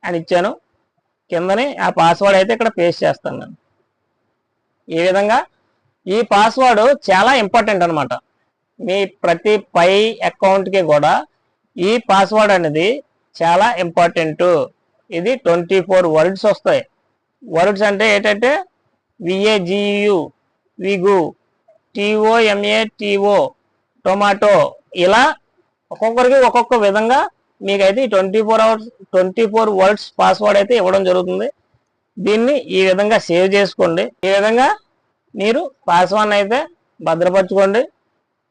అని ఇచ్చాను. కిందని ఆ పాస్వర్డ్ అయితే ఇక్కడ పేస్ట్ చేస్తాను నేను. ఈ విధంగా ఈ పాస్వర్డ్ చాలా ఇంపార్టెంట్ అనమాట. మీ ప్రతి పై అకౌంట్కి కూడా ఈ పాస్వర్డ్ అనేది చాలా ఇంపార్టెంట్. ఇది 24 వర్డ్స్ వస్తాయి. వర్డ్స్ అంటే ఏంటంటే VAGU, విగు, TOMATO, టొమాటో, ఇలా ఒక్కొక్కరికి ఒక్కొక్క విధంగా మీకైతే 24 వర్డ్స్ పాస్వర్డ్ అయితే ఇవ్వడం జరుగుతుంది. దీన్ని ఈ విధంగా సేవ్ చేసుకోండి. ఈ విధంగా మీరు పాస్వర్డ్ అయితే భద్రపరచుకోండి.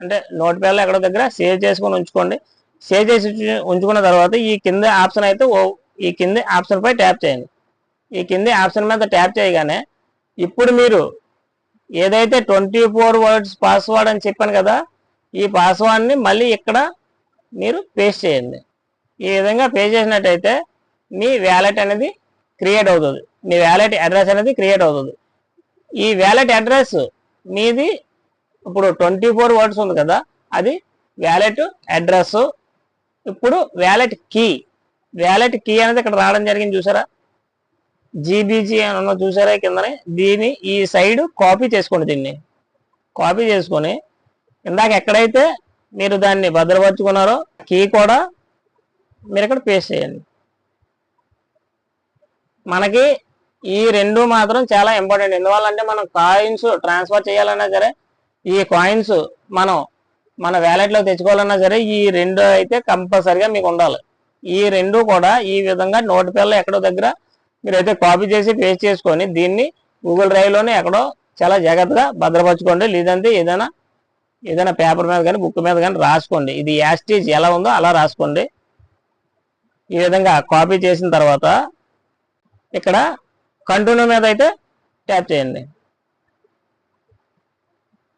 అంటే నోట్ ప్యాడ్లో ఎక్కడో దగ్గర సేవ్ చేసుకొని ఉంచుకోండి. సేవ్ చేసి ఉంచుకున్న తర్వాత ఈ కింద ఆప్షన్ పై ట్యాప్ చేయండి. ఈ కింద ఆప్షన్ మీద ట్యాప్ చేయగానే ఇప్పుడు మీరు ఏదైతే 24 వర్డ్స్ పాస్వర్డ్ అని చెప్పాను కదా, ఈ పాస్వర్డ్ని మళ్ళీ ఇక్కడ మీరు పేస్ట్ చేయండి. ఈ విధంగా పేస్ట్ చేసినట్టయితే మీ వ్యాలెట్ అనేది క్రియేట్ అవుతుంది. మీ వ్యాలెట్ అడ్రస్ అనేది క్రియేట్ అవుతుంది. ఈ వ్యాలెట్ అడ్రస్ మీది ఇప్పుడు 24 వర్డ్స్ ఉంది కదా, అది వ్యాలెట్ అడ్రస్. ఇప్పుడు వ్యాలెట్ కీ అనేది ఇక్కడ రావడం జరిగింది, చూసారా? GBG అని ఉన్న చూసారా కిందనే. దీన్ని ఈ సైడ్ కాపీ చేసుకోండి. దీన్ని కాపీ చేసుకొని ఇందాక ఎక్కడైతే మీరు దాన్ని భద్రపరుచుకున్నారో కీ కూడా మీరు ఇక్కడ పేస్ట్ చేయండి. మనకి ఈ రెండు మాత్రం చాలా ఇంపార్టెంట్. ఎందువల్లంటే మనం కాయిన్స్ ట్రాన్స్ఫర్ చేయాలన్నా సరే, ఈ కాయిన్స్ మనం మన వ్యాలెట్లో తెచ్చుకోవాలన్నా సరే, ఈ రెండు అయితే కంపల్సరిగా మీకు ఉండాలి. ఈ రెండు కూడా ఈ విధంగా నోట్ ప్యాడ్లో ఎక్కడో దగ్గర మీరైతే కాపీ చేసి పేస్ట్ చేసుకొని దీన్ని గూగుల్ డ్రైవ్లోనే ఎక్కడో చాలా జాగ్రత్తగా భద్రపరచుకోండి. లేదంటే ఏదైనా పేపర్ మీద కానీ బుక్ మీద కానీ రాసుకోండి. ఇది యాస్టీజ్ ఎలా ఉందో అలా రాసుకోండి. ఈ విధంగా కాపీ చేసిన తర్వాత ఇక్కడ కంటిన్యూ మీద అయితే ట్యాప్ చేయండి.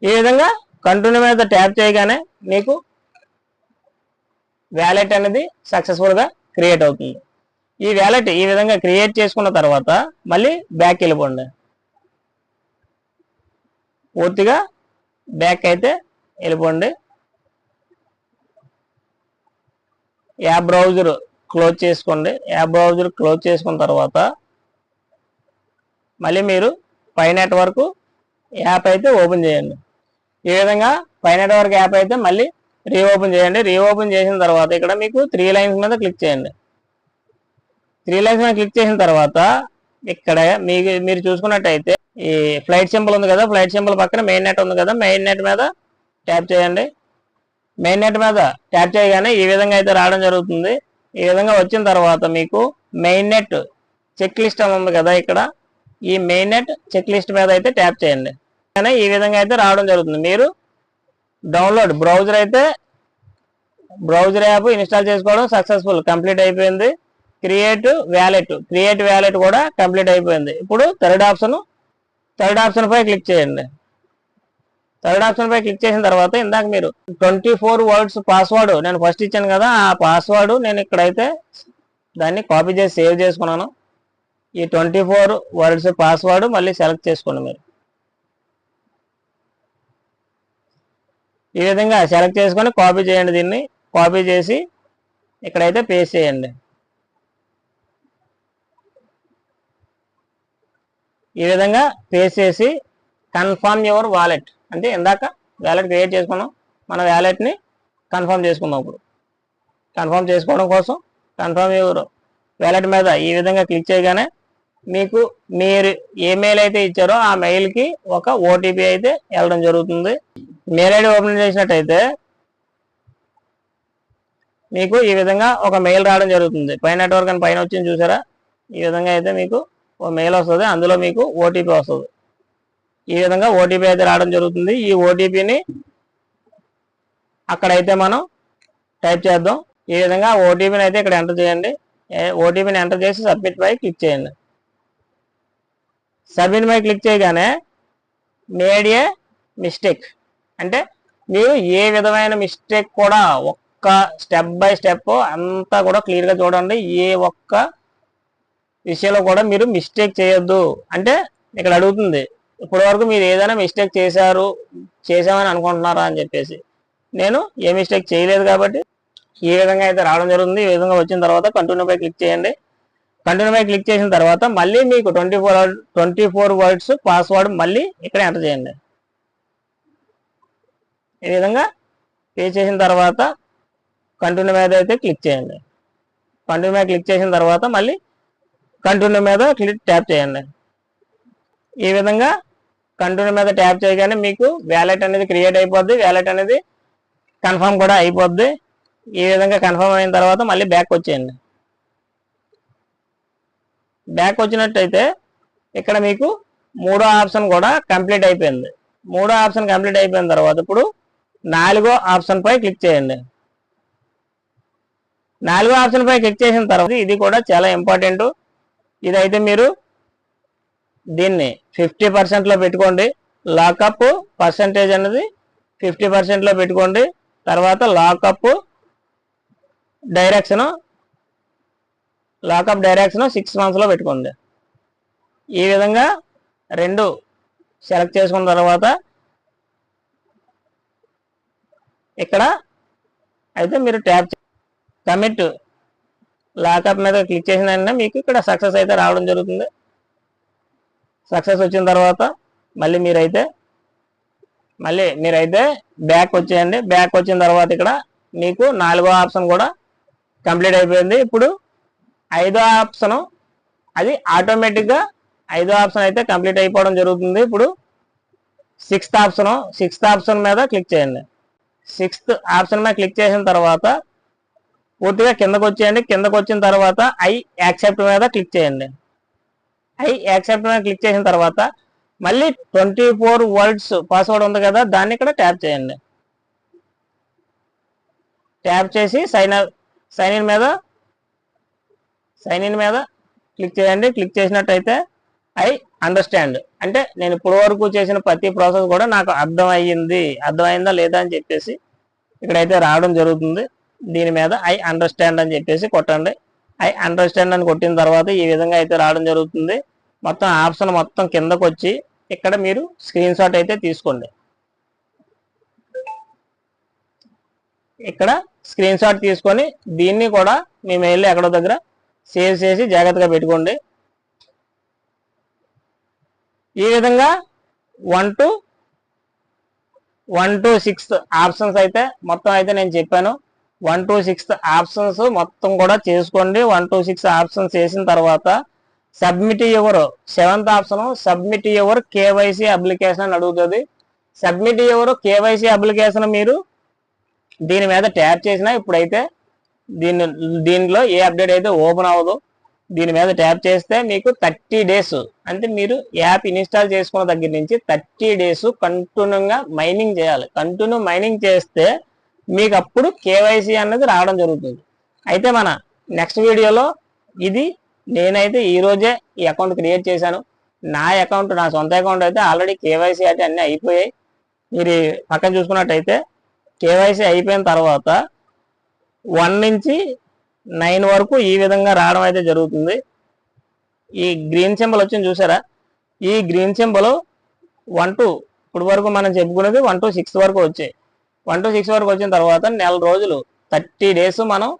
ఈ విధంగా కంటిన్యూ మీద ట్యాప్ చేయగానే మీకు వ్యాలెట్ అనేది సక్సెస్ఫుల్గా క్రియేట్ అవుతుంది. ఈ వ్యాలెట్ ఈ విధంగా క్రియేట్ చేసుకున్న తర్వాత మళ్ళీ బ్యాక్ వెళ్ళిపోండి. పూర్తిగా బ్యాక్ అయితే వెళ్ళిపోండి. యాప్ బ్రౌజర్ క్లోజ్ చేసుకోండి. యాప్ బ్రౌజర్ క్లోజ్ చేసుకున్న తర్వాత మళ్ళీ మీరు పై నెట్వర్క్ యాప్ అయితే ఓపెన్ చేయండి. ఈ విధంగా పై నెట్వర్క్ యాప్ అయితే మళ్ళీ రీఓపెన్ చేయండి. రీఓపెన్ చేసిన తర్వాత ఇక్కడ మీకు 3 లైన్స్ మీద క్లిక్ చేయండి. 3 లైన్స్ మీద క్లిక్ చేసిన తర్వాత ఇక్కడ మీరు చూసుకున్నట్టయితే ఈ ఫ్లైట్ సింబల్ ఉంది కదా, ఫ్లైట్ సింబల్ పక్కన మెయిన్ నెట్ ఉంది కదా, మెయిన్ నెట్ మీద ట్యాప్ చేయండి. మెయిన్ నెట్ మీద ట్యాప్ చేయగానే ఈ విధంగా అయితే రావడం జరుగుతుంది. ఈ విధంగా వచ్చిన తర్వాత మీకు మెయిన్ నెట్ చెక్ లిస్ట్ అని ఉంది కదా, ఇక్కడ ఈ మెయిన్ నెట్ చెక్ లిస్ట్ మీద అయితే ట్యాప్ చేయండి. కానీ ఈ విధంగా అయితే రావడం జరుగుతుంది. మీరు డౌన్లోడ్ బ్రౌజర్ యాప్ ఇన్స్టాల్ చేసుకోవడం సక్సెస్ఫుల్ కంప్లీట్ అయిపోయింది. క్రియేట్ వ్యాలెట్ కూడా కంప్లీట్ అయిపోయింది. ఇప్పుడు థర్డ్ ఆప్షన్ పై క్లిక్ చేయండి. థర్డ్ ఆప్షన్ పై క్లిక్ చేసిన తర్వాత ఇందాక మీరు 24 వర్డ్స్ పాస్వర్డ్ నేను ఫస్ట్ ఇచ్చాను కదా, ఆ పాస్వర్డ్ నేను ఇక్కడైతే దాన్ని కాపీ చేసి సేవ్ చేసుకున్నాను. ఈ 24 వర్డ్స్ పాస్వర్డ్ మళ్ళీ సెలెక్ట్ చేసుకోండి. మీరు ఈ విధంగా సెలెక్ట్ చేసుకొని కాపీ చేయండి. దీన్ని కాపీ చేసి ఇక్కడైతే పేస్ట్ చేయండి. ఈ విధంగా పేస్ట్ చేసి కన్ఫర్మ్ యువర్ వాలెట్, అంటే ఇందాక వ్యాలెట్ క్రియేట్ చేసుకున్నాం, మన వ్యాలెట్ని కన్ఫర్మ్ చేసుకుందాం. ఇప్పుడు కన్ఫర్మ్ చేసుకోవడం కోసం కన్ఫర్మ్ యువర్ వ్యాలెట్ మీద ఈ విధంగా క్లిక్ చేయగానే మీకు మీరు ఏ మెయిల్ అయితే ఇచ్చారో ఆ మెయిల్కి ఒక ఓటీపీ అయితే వెళ్ళడం జరుగుతుంది. మెయిల్ ఐడి ఓపెన్ చేసినట్టయితే మీకు ఈ విధంగా ఒక మెయిల్ రావడం జరుగుతుంది. పై నెట్వర్క్ అని పైన వచ్చింది చూసారా, ఈ విధంగా అయితే మీకు ఒక మెయిల్ వస్తుంది, అందులో మీకు ఓటీపీ వస్తుంది. ఈ విధంగా ఓటీపీ అయితే రావడం జరుగుతుంది. ఈ ఓటీపీని అక్కడైతే మనం టైప్ చేద్దాం. ఈ విధంగా ఓటీపీని అయితే ఇక్కడ ఎంటర్ చేయండి. ఓటీపీని ఎంటర్ చేసి సబ్మిట్ పై క్లిక్ చేయండి. సబ్మిట్ పై క్లిక్ చేయగానే మేడ్ ఏ మిస్టేక్ అంటే మీరు ఏ విధమైన మిస్టేక్ కూడా ఒక్క స్టెప్ బై స్టెప్ అంతా కూడా క్లియర్గా చూడండి. ఏ ఒక్క విషయంలో కూడా మీరు మిస్టేక్ చేయొద్దు. అంటే ఇక్కడ అడుగుతుంది ఇప్పటి వరకు మీరు ఏదైనా మిస్టేక్ చేసామని అనుకుంటున్నారా అని చెప్పేసి. నేను ఏ మిస్టేక్ చేయలేదు కాబట్టి ఈ విధంగా అయితే రావడం జరుగుతుంది. ఈ విధంగా వచ్చిన తర్వాత కంటిన్యూ పై క్లిక్ చేయండి. కంటిన్యూ పై క్లిక్ చేసిన తర్వాత మళ్ళీ మీకు 24 వర్డ్స్ పాస్వర్డ్ మళ్ళీ ఇక్కడ ఎంటర్ చేయండి. ఈ విధంగా పే చేసిన తర్వాత కంటిన్యూ మీద అయితే క్లిక్ చేయండి. కంటిన్యూ మీద క్లిక్ చేసిన తర్వాత మళ్ళీ కంటిన్యూ మీద ట్యాప్ చేయండి. ఈ విధంగా కంటిన్యూ మీద ట్యాప్ చేయగానే మీకు వ్యాలెట్ అనేది క్రియేట్ అయిపోద్ది. వ్యాలెట్ అనేది కన్ఫర్మ్ కూడా అయిపోద్ది. ఈ విధంగా కన్ఫర్మ్ అయిన తర్వాత మళ్ళీ బ్యాక్ వచ్చేయండి. బ్యాక్ వచ్చినట్టయితే ఇక్కడ మీకు మూడో ఆప్షన్ కూడా కంప్లీట్ అయిపోయింది. మూడో ఆప్షన్ కంప్లీట్ అయిపోయిన తర్వాత ఇప్పుడు 4వ ఆప్షన్ పై క్లిక్ చేయండి. 4వ ఆప్షన్ పై క్లిక్ చేసిన తర్వాత ఇది కూడా చాలా ఇంపార్టెంట్. ఇదైతే మీరు దీన్ని 50% పెట్టుకోండి. లాకప్ పర్సంటేజ్ అనేది 50% పెట్టుకోండి. తర్వాత లాకప్ డైరెక్షన్ 6 months పెట్టుకోండి. ఈ విధంగా రెండు సెలెక్ట్ చేసుకున్న తర్వాత ఇక్కడ అయితే మీరు ట్యాప్ కమిట్ లాకప్ మీద క్లిక్ చేసిన వెంటనే మీకు ఇక్కడ సక్సెస్ అయితే రావడం జరుగుతుంది. సక్సెస్ వచ్చిన తర్వాత మళ్ళీ మీరైతే బ్యాక్ వచ్చేయండి. బ్యాక్ వచ్చిన తర్వాత ఇక్కడ మీకు 4వ ఆప్షన్ కూడా కంప్లీట్ అయిపోయింది. ఇప్పుడు 5వ ఆప్షన్ అది ఆటోమేటిక్గా 5వ ఆప్షన్ అయితే కంప్లీట్ అయిపోవడం జరుగుతుంది. ఇప్పుడు 6th ఆప్షన్ మీద క్లిక్ చేయండి. 6th ఆప్షన్ మీద క్లిక్ చేసిన తర్వాత పూర్తిగా కిందకు వచ్చేయండి. కిందకు వచ్చిన తర్వాత ఐ యాక్సెప్ట్ మీద క్లిక్ చేయండి. ఐ యాక్సెప్ట్ మీద క్లిక్ చేసిన తర్వాత మళ్ళీ 24 వర్డ్స్ పాస్వర్డ్ ఉంది కదా, దాన్ని ఇక్కడ ట్యాప్ చేయండి. ట్యాప్ చేసి సైన్ ఇన్ మీద క్లిక్ చేయండి. క్లిక్ చేసినట్టయితే ఐ అండర్స్టాండ్ అంటే నేను ఇప్పుడు వరకు చేసిన ప్రతి ప్రాసెస్ కూడా నాకు అర్థమైందా లేదా అని చెప్పేసి ఇక్కడైతే రావడం జరుగుతుంది. దీని మీద ఐ అండర్స్టాండ్ అని చెప్పేసి కొట్టండి. ఐ అండర్స్టాండ్ అని కొట్టిన తర్వాత ఈ విధంగా అయితే రావడం జరుగుతుంది. మొత్తం ఆప్షన్ మొత్తం కిందకు వచ్చి ఇక్కడ మీరు స్క్రీన్ షాట్ అయితే తీసుకోండి. ఇక్కడ స్క్రీన్ షాట్ తీసుకొని దీన్ని కూడా మీ మెయిల్లో ఎక్కడో దగ్గర సేవ్ చేసి జాగ్రత్తగా పెట్టుకోండి. ఈ విధంగా 1 to 6 ఆప్షన్స్ అయితే మొత్తం అయితే నేను చెప్పాను. 1 to 6 ఆప్షన్స్ మొత్తం కూడా చేసుకోండి. 1 to 6 ఆప్షన్స్ చేసిన తర్వాత submit your 7th option submit your KYC application అని అడుగుతుంది. సబ్మిట్ యువర్ కేవైసీ అప్లికేషన్ మీరు దీని మీద ట్యాప్ చేసినా ఇప్పుడైతే దీనిలో ఏ అప్డేట్ అయితే ఓపెన్ అవ్వదు. దీని మీద ట్యాప్ చేస్తే మీకు 30 days అంటే మీరు యాప్ ఇన్స్టాల్ చేసుకున్న దగ్గర నుంచి 30 days కంటిన్యూగా మైనింగ్ చేయాలి. కంటిన్యూ మైనింగ్ చేస్తే మీకు అప్పుడు కేవైసీ అన్నది రావడం జరుగుతుంది. అయితే మన నెక్స్ట్ వీడియోలో నేనైతే ఈ రోజే ఈ అకౌంట్ క్రియేట్ చేశాను. నా సొంత అకౌంట్ అయితే ఆల్రెడీ కేవైసీ అయితే అన్నీ అయిపోయాయి. మీరు పక్కన చూసుకున్నట్టయితే కేవైసీ అయిపోయిన తర్వాత 1 నుంచి 9 వరకు ఈ విధంగా రావడం అయితే జరుగుతుంది. ఈ గ్రీన్ సింబల్ వచ్చింది చూసారా, ఈ గ్రీన్ సింబల్ 1 to ఇప్పుడు వరకు మనం చెప్పుకునేది 1 to 6 వరకు వచ్చాయి. 1 to 6 వరకు వచ్చిన తర్వాత నెల రోజులు 30 days మనం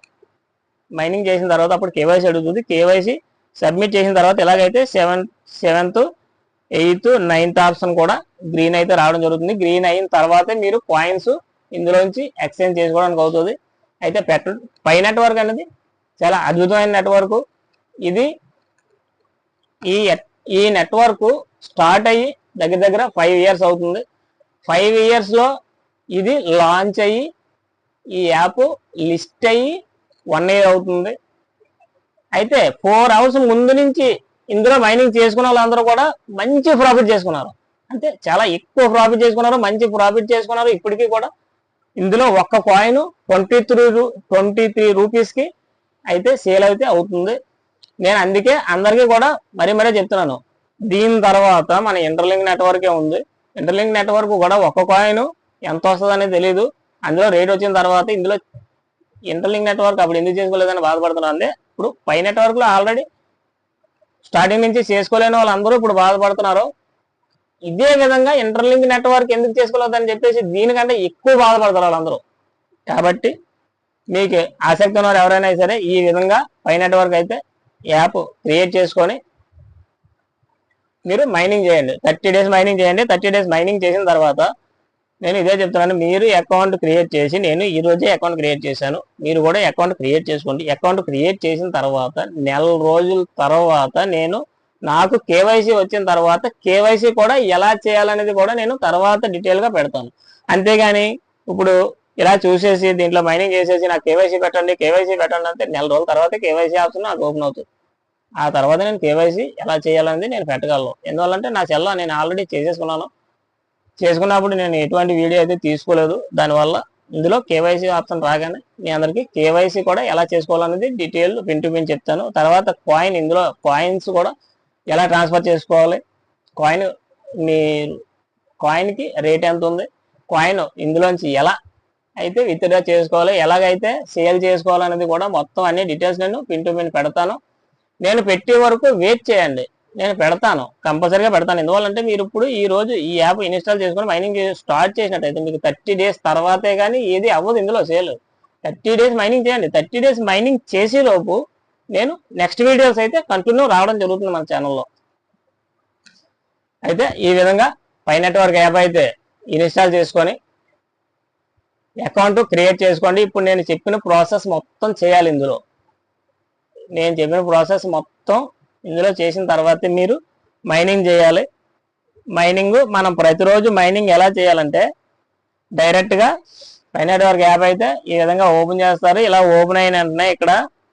మైనింగ్ చేసిన తర్వాత అప్పుడు కేవైసీ అడుగుతుంది. కేవైసీ సబ్మిట్ చేసిన తర్వాత ఎలాగైతే 7th 8th 9th ఆప్షన్ కూడా గ్రీన్ అయితే రావడం జరుగుతుంది. గ్రీన్ అయిన తర్వాతే మీరు కాయిన్స్ ఇందులోంచి ఎక్స్చేంజ్ చేసుకోవడానికి అవుతుంది. అయితే పై నెట్వర్క్ అనేది చాలా అద్భుతమైన నెట్వర్క్. ఇది ఈ ఈ నెట్వర్క్ స్టార్ట్ అయ్యి దగ్గర దగ్గర 5 years అవుతుంది. 5 yearsలో ఇది లాంచ్ అయ్యి ఈ యాప్ లిస్ట్ అయ్యి 1 year అవుతుంది. అయితే 4 hours ముందు నుంచి ఇందులో మైనింగ్ చేసుకున్న వాళ్ళందరూ కూడా మంచి ప్రాఫిట్ చేసుకున్నారు. అంటే చాలా ఎక్కువ ప్రాఫిట్ చేసుకున్నారు, మంచి ప్రాఫిట్ చేసుకున్నారు. ఇప్పటికీ కూడా ఇందులో ఒక్క కాయిన్ 23 రూపీస్కి అయితే సేల్ అయితే అవుతుంది. నేను అందుకే అందరికీ కూడా మరీ చెప్తున్నాను, దీని తర్వాత మన ఇంటర్లింక్ నెట్వర్కే ఉంది. ఇంటర్లింక్ నెట్వర్క్ కూడా ఒక్క కాయిన్ ఎంత వస్తుంది అనేది తెలియదు. అందులో రేట్ వచ్చిన తర్వాత ఇందులో ఇంటర్లింక్ నెట్వర్క్ అప్పుడు ఎందుకు చేసుకోలేదని బాధపడుతున్నాను. అంటే ఇప్పుడు పై నెట్వర్క్లో ఆల్రెడీ స్టార్టింగ్ నుంచి చేసుకోలేని వాళ్ళందరూ ఇప్పుడు బాధపడుతున్నారు. ఇదే విధంగా ఇంటర్లింక్ నెట్వర్క్ ఎందుకు చేసుకోలేదని చెప్పేసి దీనికంటే ఎక్కువ బాధపడతారు వాళ్ళందరూ. కాబట్టి మీకు ఆసక్తి ఉన్నవారు ఎవరైనా సరే ఈ విధంగా పై నెట్వర్క్ అయితే యాప్ క్రియేట్ చేసుకొని మీరు మైనింగ్ చేయండి. 30 days మైనింగ్ చేయండి. 30 days మైనింగ్ చేసిన తర్వాత నేను ఇదే చెప్తున్నాను, మీరు అకౌంట్ క్రియేట్ చేసి, నేను ఈ రోజే అకౌంట్ క్రియేట్ చేశాను, మీరు కూడా అకౌంట్ క్రియేట్ చేసుకోండి. అకౌంట్ క్రియేట్ చేసిన తర్వాత నెల రోజుల తర్వాత నాకు కేవైసీ వచ్చిన తర్వాత కేవైసీ కూడా ఎలా చేయాలనేది కూడా నేను తర్వాత డీటెయిల్గా పెడతాను. అంతేగాని ఇప్పుడు ఇలా చూసేసి దీంట్లో మైనింగ్ చేసేసి నాకు కేవైసీ పెట్టండి అంటే నెల రోజుల తర్వాత కేవైసీ ఆప్షన్ నాకు ఓపెన్ అవుతుంది. ఆ తర్వాత నేను కేవైసీ ఎలా చేయాలనేది నేను పెట్టగలను. ఎందువల్లంటే నా సెల్లో నేను ఆల్రెడీ చేసుకున్నప్పుడు నేను ఎటువంటి వీడియో అయితే తీసుకోలేదు. దానివల్ల ఇందులో కేవైసీ ఆప్షన్ రాగానే మీ అందరికీ కేవైసీ కూడా ఎలా చేసుకోవాలనేది డీటెయిల్ పిన్ టు పిన్ చెప్తాను. తర్వాత ఇందులో కాయిన్స్ కూడా ఎలా ట్రాన్స్ఫర్ చేసుకోవాలి, కాయిన్కి రేట్ ఎంత ఉంది, కాయిన్ ఇందులోంచి ఎలా అయితే విత్డ్రా చేసుకోవాలి, ఎలాగైతే సేల్ చేసుకోవాలనేది కూడా మొత్తం అన్ని డీటెయిల్స్ నేను పిన్ టు పిన్ పెడతాను. నేను పెట్టే వరకు వెయిట్ చేయండి, నేను పెడతాను, కంపల్సరీగా పెడతాను. ఎందువల్లంటే మీరు ఇప్పుడు ఈ రోజు ఈ యాప్ ఇన్స్టాల్ చేసుకొని మైనింగ్ స్టార్ట్ చేసినట్టయితే మీకు 30 days తర్వాతే కానీ ఏది అవ్వదు ఇందులో సేల్. 30 days మైనింగ్ చేయండి. 30 days మైనింగ్ చేసేలోపు నేను నెక్స్ట్ వీడియోస్ అయితే కంటిన్యూ రావడం జరుగుతుంది మన ఛానల్లో. అయితే ఈ విధంగా పై నెట్వర్క్ యాప్ అయితే ఇన్స్టాల్ చేసుకొని అకౌంట్ క్రియేట్ చేసుకోండి. ఇప్పుడు నేను చెప్పిన ప్రాసెస్ మొత్తం చేయాలి. నేను చెప్పిన ప్రాసెస్ మొత్తం ఇందులో చేసిన తర్వాత మీరు మైనింగ్ చేయాలి. మైనింగ్ మనం ప్రతిరోజు మైనింగ్ ఎలా చేయాలంటే డైరెక్ట్గా పై నెట్వర్క్ యాప్ అయితే ఈ విధంగా ఓపెన్ చేస్తారు. ఇలా ఓపెన్ అయిన వెంటనే ఇక్కడ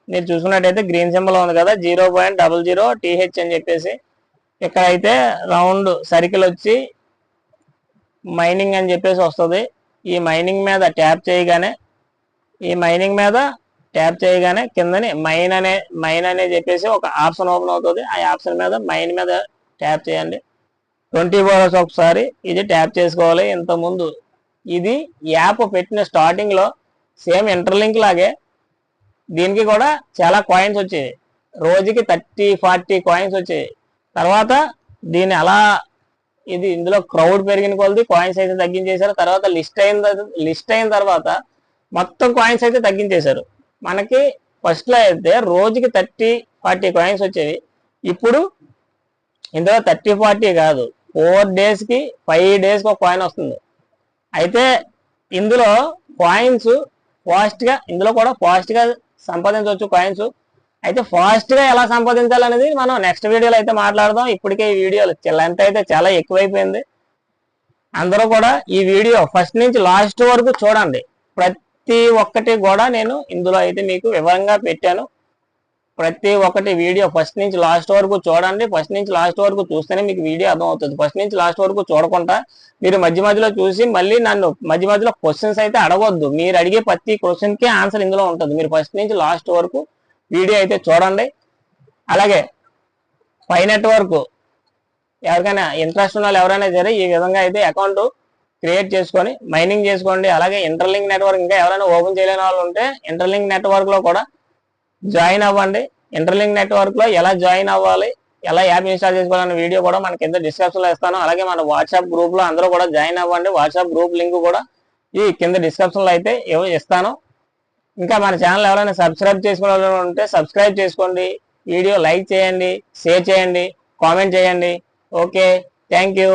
మీరు చూసుకున్నట్టయితే గ్రీన్ సింబల్ ఉంది కదా, 0.00 TH అని చెప్పేసి ఇక్కడ అయితే రౌండ్ సర్కిల్ వచ్చి మైనింగ్ అని చెప్పేసి వస్తుంది. ఈ మైనింగ్ మీద ట్యాప్ చేయగానే కిందని మైన్ అనే చెప్పేసి ఒక ఆప్షన్ ఓపెన్ అవుతుంది. ఆ ఆప్షన్ మీద మైన్ మీద ట్యాప్ చేయండి. 24 hours ఒకసారి ఇది ట్యాప్ చేసుకోవాలి. ఇంతకుముందు ఇది యాప్ పెట్టిన స్టార్టింగ్లో సేమ్ ఇంటర్లింక్ లాగే దీనికి కూడా చాలా కాయిన్స్ వచ్చాయి, రోజుకి 30-40 కాయిన్స్ వచ్చాయి. తర్వాత దీన్ని అలా ఇందులో క్రౌడ్ పెరిగిన కొలది కాయిన్స్ అయితే తగ్గించేశారు. తర్వాత లిస్ట్ అయిన తర్వాత మొత్తం కాయిన్స్ అయితే తగ్గించేశారు. మనకి ఫస్ట్లో అయితే రోజుకి 30-40 కాయిన్స్ వచ్చేవి. ఇప్పుడు ఇందులో 30-40 కాదు, 4 daysకి 5 daysకి ఒక కాయిన్ వస్తుంది. అయితే ఇందులో కాయిన్స్ ఇందులో కూడా ఫాస్ట్గా సంపాదించవచ్చు కాయిన్స్. అయితే ఫాస్ట్గా ఎలా సంపాదించాలనేది మనం నెక్స్ట్ వీడియోలో అయితే మాట్లాడదాం. ఇప్పటికే ఈ వీడియోలో లెంత్ అయితే చాలా ఎక్కువైపోయింది. అందరూ కూడా ఈ వీడియో ఫస్ట్ నుంచి లాస్ట్ వరకు చూడండి. ప్రతి ఒక్కటి కూడా నేను ఇందులో అయితే మీకు వివరంగా పెట్టాను. ప్రతి ఒక్కటి వీడియో ఫస్ట్ నుంచి లాస్ట్ వరకు చూడండి. ఫస్ట్ నుంచి లాస్ట్ వరకు చూస్తేనే మీకు వీడియో అర్థం అవుతుంది. ఫస్ట్ నుంచి లాస్ట్ వరకు చూడకుండా మీరు మధ్యలో చూసి మళ్ళీ నన్ను మధ్యలో క్వశ్చన్స్ అయితే అడగొద్దు. మీరు అడిగే ప్రతి క్వశ్చన్కి ఆన్సర్ ఇందులో ఉంటుంది. మీరు ఫస్ట్ నుంచి లాస్ట్ వరకు వీడియో అయితే చూడండి. అలాగే పై నెట్వర్క్ ఎవరికైనా ఇంట్రెస్ట్ ఉన్న వాళ్ళు ఎవరైనా సరే ఈ విధంగా అయితే అకౌంట్ క్రియేట్ చేసుకొని మైనింగ్ చేసుకోండి. అలాగే ఇంటర్లింక్ నెట్వర్క్ ఇంకా ఎవరైనా ఓపెన్ చేయలేని వాళ్ళు ఉంటే ఇంటర్లింక్ నెట్వర్క్లో కూడా జాయిన్ అవ్వండి. ఇంటర్లింక్ నెట్వర్క్లో ఎలా జాయిన్ అవ్వాలి, ఎలా యాప్ ఇన్స్టాల్ చేసుకోవాలన్న వీడియో కూడా మన కింద డిస్క్రిప్షన్లో ఇస్తాను. అలాగే మన వాట్సాప్ గ్రూప్లో అందరూ కూడా జాయిన్ అవ్వండి. వాట్సాప్ గ్రూప్ లింక్ కూడా ఈ కింద డిస్క్రిప్షన్లో అయితే ఇస్తాను. ఇంకా మన ఛానల్ ఎవరైనా సబ్స్క్రైబ్ చేసుకోవాలని ఉంటే సబ్స్క్రైబ్ చేసుకోండి. వీడియో లైక్ చేయండి, షేర్ చేయండి, కామెంట్ చేయండి. Okay, thank you.